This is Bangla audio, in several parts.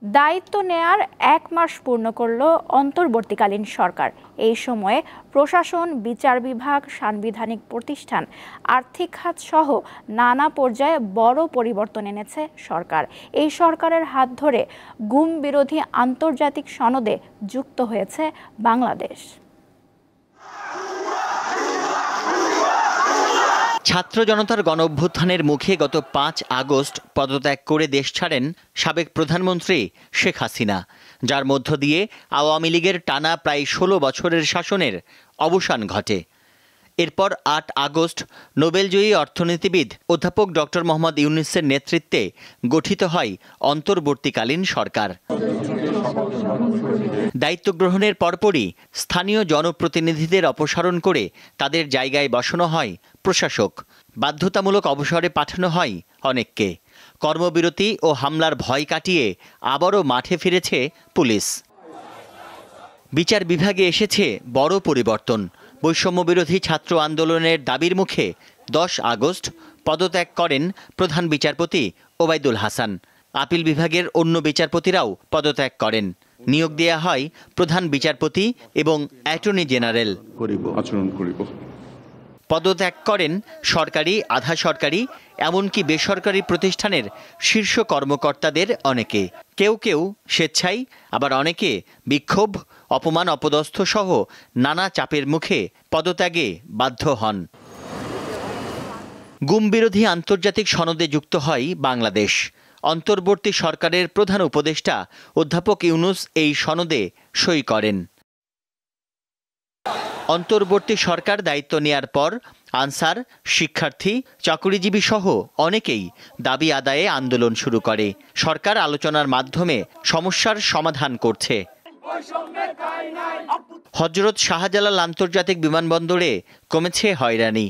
দায়িত্ব নেয়ার 1 মাস পূর্ণ করল অন্তর্বর্তীকালীন সরকার। এই সময়ে প্রশাসন, বিচার বিভাগ, সাংবিধানিক প্রতিষ্ঠান, আর্থিক খাত সহ নানা পর্যায়ে বড় পরিবর্তন এনেছে সরকার। এই সরকারের হাত ধরে গুম বিরোধী আন্তর্জাতিক সনদে যুক্ত হয়েছে বাংলাদেশ। ছাত্র জনতার গণঅভ্যুত্থানের মুখে গত 5 আগস্ট পদত্যাগ করে দেশ ছাড়েন সাবেক প্রধানমন্ত্রী শেখ হাসিনা, যার মধ্য দিয়ে আওয়ামী লীগের টানা প্রায় 16 বছরের শাসনের অবসান ঘটে। এরপর 8 আগস্ট নোবেলজয়ী অর্থনীতিবিদ অধ্যাপক ডক্টর মোহাম্মদ ইউনূসের নেতৃত্বে গঠিত হয় অন্তর্বর্তীকালীন সরকার। দায়িত্ব গ্রহণের পরপরই স্থানীয় জনপ্রতিনিধিদের অপসারণ করে তাদের জায়গায় বসানো হয় প্রশাসক। বাধ্যতামূলক অবসরে পাঠানো হয় অনেককে। কর্মবিরতি ও হামলার ভয় কাটিয়ে আবারও মাঠে ফিরেছে পুলিশ। বিচার বিভাগে এসেছে বড় পরিবর্তন। বৈষম্যবিরোধী ছাত্র আন্দোলনের দাবির মুখে 10 আগস্ট পদত্যাগ করেন প্রধান বিচারপতি ওবায়দুল হাসান। আপিল বিভাগের অন্য বিচারপতিরাও পদত্যাগ করেন। নিয়োগ দেয়া হয় প্রধান বিচারপতি এবং অ্যাটর্নি জেনারেল। পদত্যাগ করেন সরকারি, আধা সরকারি, এমনকি বেসরকারি প্রতিষ্ঠানের শীর্ষ কর্মকর্তাদের অনেকে। কেউ কেউ স্বেচ্ছায়, আবার অনেকে বিক্ষোভ, অপমান, অপদস্থ সহ নানা চাপের মুখে পদত্যাগে বাধ্য হন। গুম বিরোধী আন্তর্জাতিক সনদে যুক্ত হয় বাংলাদেশ। অন্তর্বর্তী সরকারের প্রধান উপদেষ্টা অধ্যাপক ইউনূস এই সনদে সই করেন। অন্তর্বর্তী সরকার দায়িত্ব নেয়ার পর আনসার, শিক্ষার্থী, চাকরিজীবী সহ অনেকেই দাবি আদায়ে আন্দোলন শুরু করে। সরকার আলোচনার মাধ্যমে সমস্যার সমাধান করছে। হযরত শাহজালাল আন্তর্জাতিক বিমানবন্দরে কমেছে হয়রানি।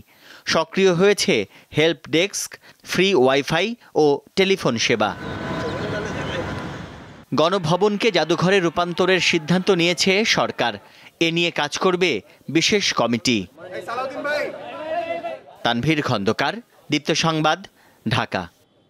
সক্রিয় হয়েছে হেল্প ডেস্ক, ফ্রি ওয়াইফাই ও টেলিফোন সেবা। গণভবনকে জাদুঘরে রূপান্তরের সিদ্ধান্ত নিয়েছে সরকার। এ নিয়ে কাজ করবে বিশেষ কমিটি। তানভীর খন্দকার, দীপ্ত সংবাদ, ঢাকা।